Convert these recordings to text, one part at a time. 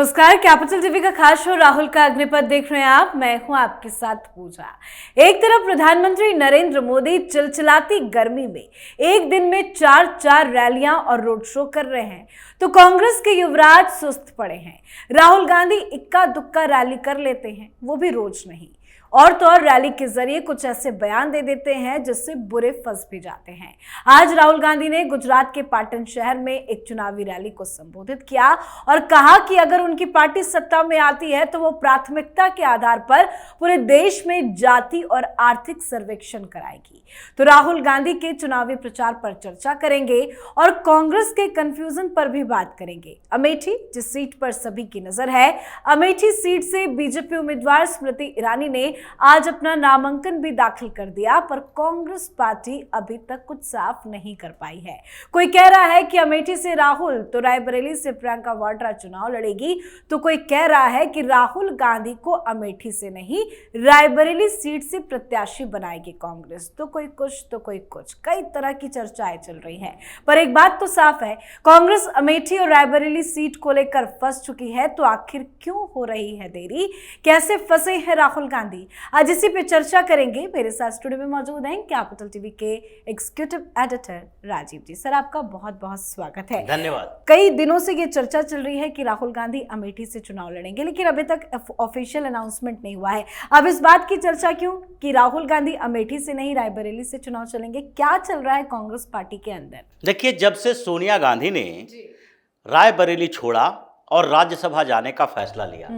नमस्कार, capital TV का खास शो राहुल का अग्निपथ देख रहे हैं आप। मैं हूं आपके साथ पूजा। एक तरफ प्रधानमंत्री नरेंद्र मोदी चिलचिलाती गर्मी में एक दिन में चार रैलियां और रोड शो कर रहे हैं, तो कांग्रेस के युवराज सुस्त पड़े हैं। राहुल गांधी इक्का दुक्का रैली कर लेते हैं, वो भी रोज नहीं, और तो और रैली के जरिए कुछ ऐसे बयान दे देते हैं जिससे बुरे फंस भी जाते हैं। आज राहुल गांधी ने गुजरात के पाटन शहर में एक चुनावी रैली को संबोधित किया और कहा कि अगर उनकी पार्टी सत्ता में आती है तो वो प्राथमिकता के आधार पर पूरे देश में जाति और आर्थिक सर्वेक्षण कराएगी। तो राहुल गांधी के चुनावी प्रचार पर चर्चा करेंगे और कांग्रेस के कंफ्यूजन पर भी बात करेंगे। अमेठी, जिस सीट पर सभी की नजर है, अमेठी सीट से बीजेपी उम्मीदवार स्मृति ईरानी ने आज अपना नामांकन भी दाखिल कर दिया, पर कांग्रेस पार्टी अभी तक कुछ साफ नहीं कर पाई है। कोई कह रहा है कि अमेठी से राहुल तो रायबरेली से प्रियंका वाड्रा चुनाव लड़ेगी, तो कोई कह रहा है कि राहुल गांधी को अमेठी से नहीं रायबरेली सीट से प्रत्याशी बनाएगी कांग्रेस। तो कोई कुछ तो कोई कुछ, कई तरह की चर्चाएं चल रही हैं, पर एक बात तो साफ है, कांग्रेस अमेठी और रायबरेली सीट को लेकर फंस चुकी है। तो आखिर क्यों हो रही है देरी, कैसे फंसे हैं राहुल गांधी, आज इसी पे चर्चा करेंगे। मेरे साथ स्टूडियो में मौजूद हैं कैपिटल टीवी के एग्जीक्यूटिव एडिटर राजीव जी। सर, आपका बहुत बहुत स्वागत है। धन्यवाद। कई दिनों से ये चर्चा चल रही है कि राहुल गांधी अमेठी से चुनाव लड़ेंगे, लेकिन अभी तक ऑफिशियल अनाउंसमेंट नहीं हुआ है। अब इस बात की चर्चा क्यों कि राहुल गांधी अमेठी से नहीं रायबरेली से चुनाव चलेंगे? क्या चल रहा है कांग्रेस पार्टी के अंदर? देखिए, जब से सोनिया गांधी ने रायबरेली छोड़ा और राज्यसभा जाने का फैसला लिया,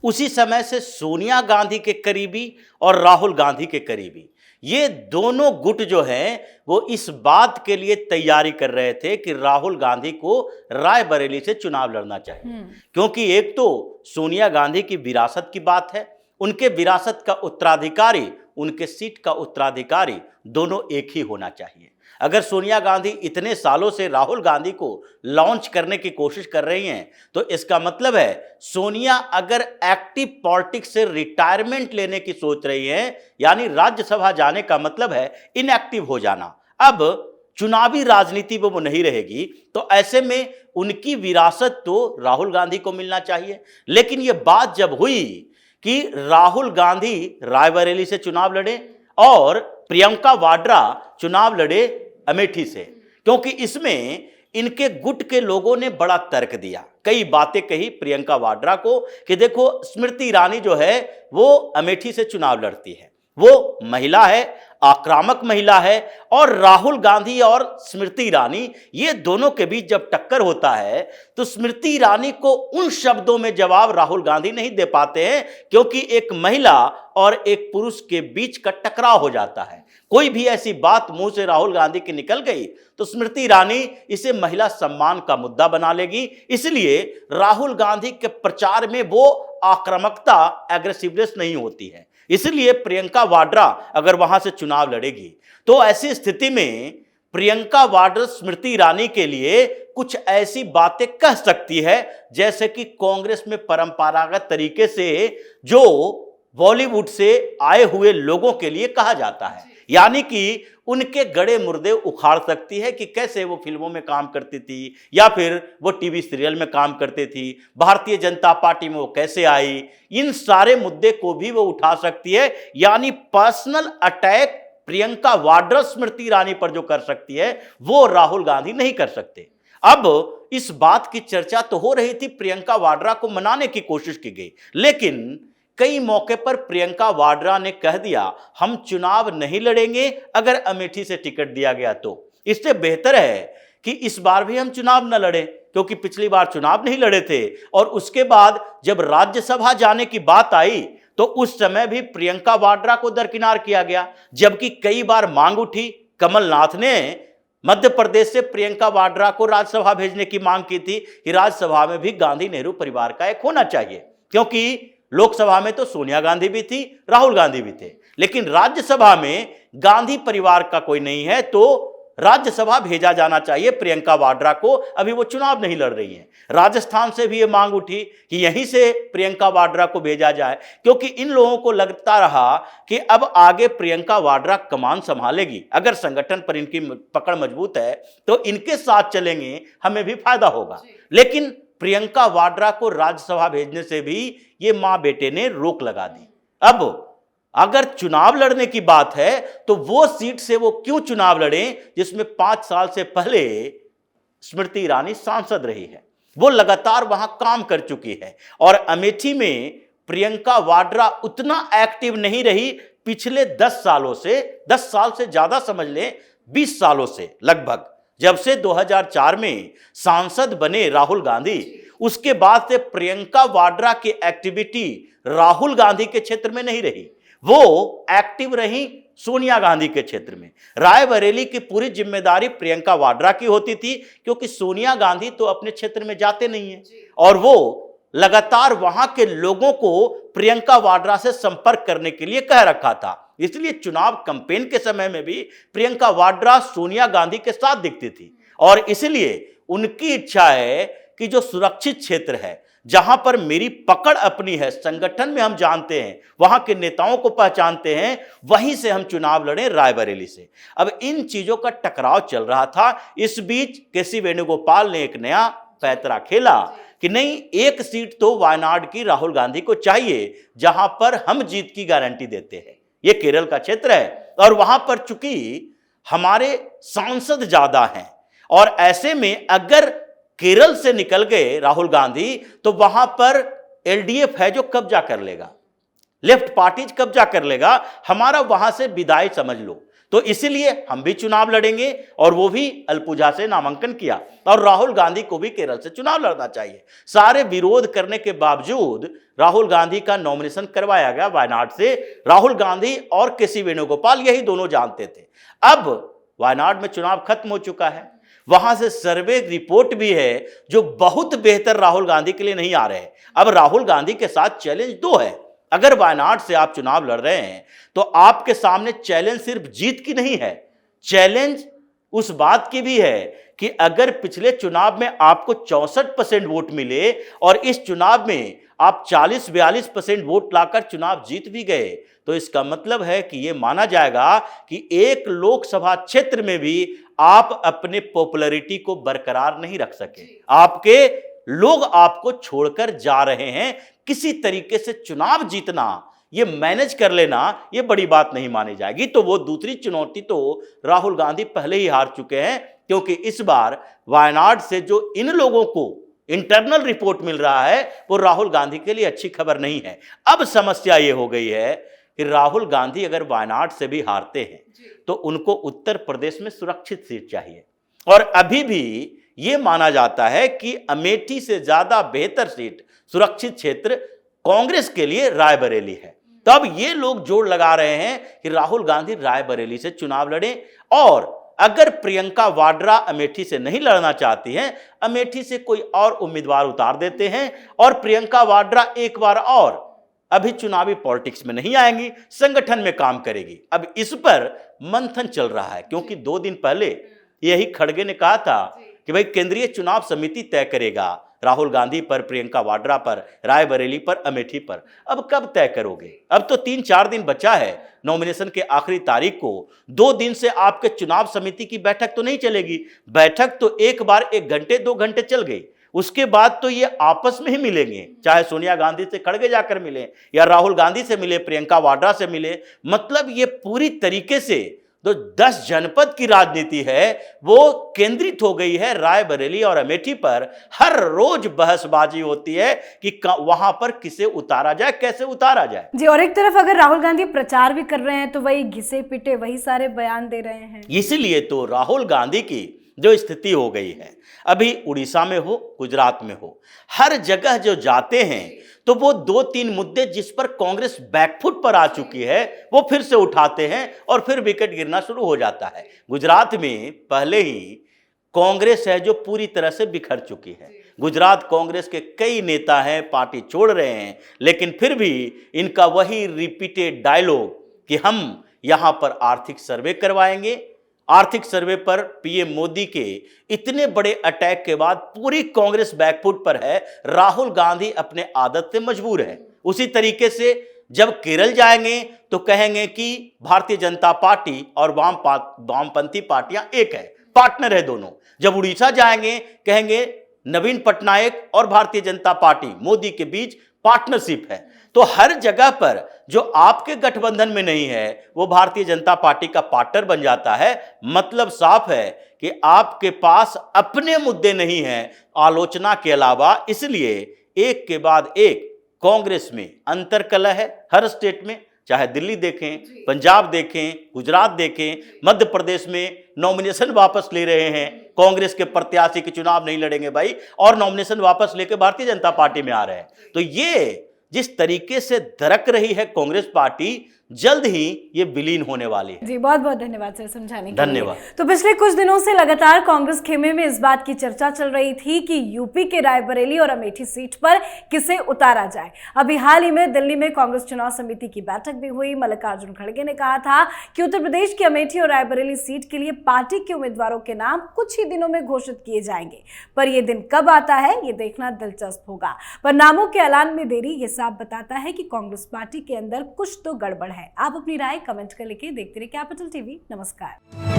उसी समय से सोनिया गांधी के करीबी और राहुल गांधी के करीबी ये दोनों गुट जो हैं वो इस बात के लिए तैयारी कर रहे थे कि राहुल गांधी को रायबरेली से चुनाव लड़ना चाहिए। क्योंकि एक तो सोनिया गांधी की विरासत की बात है, उनके विरासत का उत्तराधिकारी, उनके सीट का उत्तराधिकारी दोनों एक ही होना चाहिए। अगर सोनिया गांधी इतने सालों से राहुल गांधी को लॉन्च करने की कोशिश कर रही हैं, तो इसका मतलब है सोनिया अगर एक्टिव पॉलिटिक्स से रिटायरमेंट लेने की सोच रही हैं, यानी राज्यसभा जाने का मतलब है इनएक्टिव हो जाना। अब चुनावी राजनीति में वो नहीं रहेगी, तो ऐसे में उनकी विरासत तो राहुल गांधी को मिलना चाहिए। लेकिन ये बात जब हुई कि राहुल गांधी रायबरेली से चुनाव लड़े और प्रियंका वाड्रा चुनाव लड़े अमेठी से, क्योंकि इसमें इनके गुट के लोगों ने बड़ा तर्क दिया, कई बातें कही प्रियंका वाड्रा को कि देखो, स्मृति ईरानी जो है वो अमेठी से चुनाव लड़ती है, वो महिला है, आक्रामक महिला है, और राहुल गांधी और स्मृति ईरानी ये दोनों के बीच जब टक्कर होता है तो स्मृति ईरानी को उन शब्दों में जवाब राहुल गांधी नहीं दे पाते हैं, क्योंकि एक महिला और एक पुरुष के बीच का टकराव हो जाता है। कोई भी ऐसी बात मुंह से राहुल गांधी की निकल गई तो स्मृति ईरानी इसे महिला सम्मान का मुद्दा बना लेगी। इसलिए राहुल गांधी के प्रचार में वो आक्रामकता, एग्रेसिवनेस नहीं होती है। इसलिए प्रियंका वाड्रा अगर वहां से चुनाव लड़ेगी तो ऐसी स्थिति में प्रियंका वाड्रा स्मृति ईरानी के लिए कुछ ऐसी बातें कह सकती है जैसे कि कांग्रेस में परंपरागत तरीके से जो बॉलीवुड से आए हुए लोगों के लिए कहा जाता है, यानी कि उनके गड़े मुर्दे उखाड़ सकती है कि कैसे वो फिल्मों में काम करती थी या फिर वो टीवी सीरियल में काम करती थी, भारतीय जनता पार्टी में वो कैसे आई, इन सारे मुद्दे को भी वो उठा सकती है। यानी पर्सनल अटैक प्रियंका वाड्रा स्मृति ईरानी पर जो कर सकती है वो राहुल गांधी नहीं कर सकते। अब इस बात की चर्चा तो हो रही थी, प्रियंका वाड्रा को मनाने की कोशिश की गई, लेकिन कई मौके पर प्रियंका वाड्रा ने कह दिया हम चुनाव नहीं लड़ेंगे अगर अमेठी से टिकट दिया गया तो। इससे बेहतर है कि इस बार भी हम चुनाव न लड़ें, क्योंकि पिछली बार चुनाव नहीं लड़े थे और उसके बाद जब राज्यसभा जाने की बात आई तो उस समय भी प्रियंका वाड्रा को दरकिनार किया गया, जबकि कई बार मांग उठी। कमलनाथ ने मध्य प्रदेश से प्रियंका वाड्रा को राज्यसभा भेजने की मांग की थी कि राज्यसभा में भी गांधी नेहरू परिवार का एक होना चाहिए, क्योंकि लोकसभा में तो सोनिया गांधी भी थी, राहुल गांधी भी थे, लेकिन राज्यसभा में गांधी परिवार का कोई नहीं है, तो राज्यसभा भेजा जाना चाहिए प्रियंका वाड्रा को। अभी वो चुनाव नहीं लड़ रही हैं। राजस्थान से भी ये मांग उठी कि यहीं से प्रियंका वाड्रा को भेजा जाए, क्योंकि इन लोगों को लगता रहा कि अब आगे प्रियंका वाड्रा कमान संभालेगी, अगर संगठन पर इनकी पकड़ मजबूत है तो इनके साथ चलेंगे, हमें भी फायदा होगा। लेकिन प्रियंका वाड्रा को राज्यसभा भेजने से भी ये मां बेटे ने रोक लगा दी। अब अगर चुनाव लड़ने की बात है तो वो सीट से वो क्यों चुनाव लड़े जिसमें 5 साल से पहले स्मृति ईरानी सांसद रही है, वो लगातार वहां काम कर चुकी है। और अमेठी में प्रियंका वाड्रा उतना एक्टिव नहीं रही पिछले 10 सालों से, 10 साल से ज्यादा समझ लें, 20 सालों से लगभग, जब से 2004 में सांसद बने राहुल गांधी, उसके बाद से प्रियंका वाड्रा की एक्टिविटी राहुल गांधी के क्षेत्र में नहीं रही। वो एक्टिव रही सोनिया गांधी के क्षेत्र में। रायबरेली की पूरी जिम्मेदारी प्रियंका वाड्रा की होती थी, क्योंकि सोनिया गांधी तो अपने क्षेत्र में जाते नहीं है और वो लगातार वहां के लोगों को प्रियंका वाड्रा से संपर्क करने के लिए कह रखा था। इसलिए चुनाव कैंपेन के समय में भी प्रियंका वाड्रा सोनिया गांधी के साथ दिखती थी। और इसलिए उनकी इच्छा है कि जो सुरक्षित क्षेत्र है, जहां पर मेरी पकड़ अपनी है, संगठन में हम जानते हैं, वहां के नेताओं को पहचानते हैं, वहीं से हम चुनाव लड़े रायबरेली से। अब इन चीजों का टकराव चल रहा था। इस बीच केसी वेणुगोपाल ने एक नया पैंतरा खेला कि नहीं, एक सीट तो वायनाड की राहुल गांधी को चाहिए, जहां पर हम जीत की गारंटी देते हैं। ये केरल का क्षेत्र है और वहां पर चूंकि हमारे सांसद ज्यादा हैं, और ऐसे में अगर केरल से निकल गए राहुल गांधी तो वहां पर एलडीएफ है जो कब्जा कर लेगा, लेफ्ट पार्टीज कब्जा कर लेगा, हमारा वहां से विदाई समझ लो। तो इसलिए हम भी चुनाव लड़ेंगे, और वो भी अल्पुझा से नामांकन किया, और राहुल गांधी को भी केरल से चुनाव लड़ना चाहिए। सारे विरोध करने के बावजूद राहुल गांधी का नॉमिनेशन करवाया गया वायनाड से। राहुल गांधी और केसी वेणुगोपाल यही दोनों जानते थे। अब वायनाड में चुनाव खत्म हो चुका है, वहां से सर्वे रिपोर्ट भी है जो बहुत बेहतर राहुल गांधी के लिए नहीं आ रहे हैं। अब राहुल गांधी के साथ चैलेंज 2 है। अगर वायनाड से आप चुनाव लड़ रहे हैं तो आपके सामने चैलेंज सिर्फ जीत की नहीं है, चैलेंज उस बात की भी है कि अगर पिछले चुनाव में आपको 64% वोट मिले और इस चुनाव में आप 40-42% वोट लाकर चुनाव जीत भी गए, तो इसका मतलब है कि यह माना जाएगा कि एक लोकसभा क्षेत्र में भी आप अपने पॉपुलैरिटी को बरकरार नहीं रख सके। आपके लोग आपको छोड़कर जा रहे हैं। किसी तरीके से चुनाव जीतना, ये मैनेज कर लेना, ये बड़ी बात नहीं मानी जाएगी। तो वो दूसरी चुनौती तो राहुल गांधी पहले ही हार चुके हैं, क्योंकि इस बार वायनाड से जो इन लोगों को इंटरनल रिपोर्ट मिल रहा है वो राहुल गांधी के लिए अच्छी खबर नहीं है। अब समस्या ये हो गई है कि राहुल गांधी अगर वायनाड से भी हारते हैं तो उनको उत्तर प्रदेश में सुरक्षित सीट चाहिए, और अभी भी ये माना जाता है कि अमेठी से ज्यादा बेहतर सीट, सुरक्षित क्षेत्र कांग्रेस के लिए रायबरेली है। तब ये लोग जोर लगा रहे हैं कि राहुल गांधी रायबरेली से चुनाव लड़ें, और अगर प्रियंका वाड्रा अमेठी से नहीं लड़ना चाहती हैं, अमेठी से कोई और उम्मीदवार उतार देते हैं और प्रियंका वाड्रा एक बार और अभी चुनावी पॉलिटिक्स में नहीं आएंगी, संगठन में काम करेगी। अब इस पर मंथन चल रहा है, क्योंकि 2 दिन पहले यही खड़गे ने कहा था कि भाई केंद्रीय चुनाव समिति तय करेगा राहुल गांधी पर, प्रियंका वाड्रा पर, रायबरेली पर, अमेठी पर। अब कब तय करोगे? अब तो 3-4 दिन बचा है नॉमिनेशन के आखिरी तारीख को। 2 दिन से आपके चुनाव समिति की बैठक तो नहीं चलेगी। बैठक तो एक बार 1 घंटे 2 घंटे चल गई, उसके बाद तो ये आपस में ही मिलेंगे, चाहे सोनिया गांधी से खड़गे जाकर मिले या राहुल गांधी से मिले, प्रियंका वाड्रा से मिले। मतलब ये पूरी तरीके से जो 10 जनपद की राजनीति है वो केंद्रित हो गई है रायबरेली और अमेठी पर। हर रोज बहसबाजी होती है कि वहां पर किसे उतारा जाए, कैसे उतारा जाए। जी, और एक तरफ अगर राहुल गांधी प्रचार भी कर रहे हैं तो वही घिसे पिटे वही सारे बयान दे रहे हैं। इसीलिए तो राहुल गांधी की जो स्थिति हो गई है, अभी उड़ीसा में हो, गुजरात में हो, हर जगह जो जाते हैं तो वो 2-3 मुद्दे जिस पर कांग्रेस बैकफुट पर आ चुकी है वो फिर से उठाते हैं और फिर विकेट गिरना शुरू हो जाता है। गुजरात में पहले ही कांग्रेस है जो पूरी तरह से बिखर चुकी है। गुजरात कांग्रेस के कई नेता हैं, पार्टी छोड़ रहे हैं, लेकिन फिर भी इनका वही रिपीटेड डायलॉग कि हम यहां पर आर्थिक सर्वे करवाएंगे। आर्थिक सर्वे पर पीएम मोदी के इतने बड़े अटैक के बाद पूरी कांग्रेस बैकफुट पर है। राहुल गांधी अपने आदत से मजबूर है। उसी तरीके से जब केरल जाएंगे तो कहेंगे कि भारतीय जनता पार्टी और वामपंथी पार्टियां एक है, पार्टनर है दोनों। जब उड़ीसा जाएंगे कहेंगे नवीन पटनायक और भारतीय जनता पार्टी मोदी के बीच पार्टनरशिप है। तो हर जगह पर जो आपके गठबंधन में नहीं है वो भारतीय जनता पार्टी का पार्टनर बन जाता है। मतलब साफ है कि आपके पास अपने मुद्दे नहीं हैं आलोचना के अलावा। इसलिए एक के बाद एक कांग्रेस में अंतर्कलह है हर स्टेट में, चाहे दिल्ली देखें, पंजाब देखें, गुजरात देखें, मध्य प्रदेश में नॉमिनेशन वापस ले रहे हैं, कांग्रेस के प्रत्याशी के चुनाव नहीं लड़ेंगे भाई, और नॉमिनेशन वापस लेकर भारतीय जनता पार्टी में आ रहे हैं। तो ये जिस तरीके से दरक रही है कांग्रेस पार्टी, जल्द ही ये विलीन होने वाली है। जी बहुत बहुत धन्यवाद सर समझाने के धन्यवाद। लिए। तो पिछले कुछ दिनों से लगातार कांग्रेस खेमे में इस बात की चर्चा चल रही थी कि यूपी के रायबरेली और अमेठी सीट पर किसे उतारा जाए। अभी हाल ही में दिल्ली में कांग्रेस चुनाव समिति की बैठक भी हुई। मल्लिकार्जुन खड़गे ने कहा था कि उत्तर प्रदेश की अमेठी और रायबरेली सीट के लिए पार्टी के उम्मीदवारों के नाम कुछ ही दिनों में घोषित किए जाएंगे, पर यह दिन कब आता है ये देखना दिलचस्प होगा। पर नामों के ऐलान में देरी ये साफ बताता है कि कांग्रेस पार्टी के अंदर कुछ तो गड़बड़ है। आप अपनी राय कमेंट कर लिखिए। देखते रहिए कैपिटल टीवी। नमस्कार।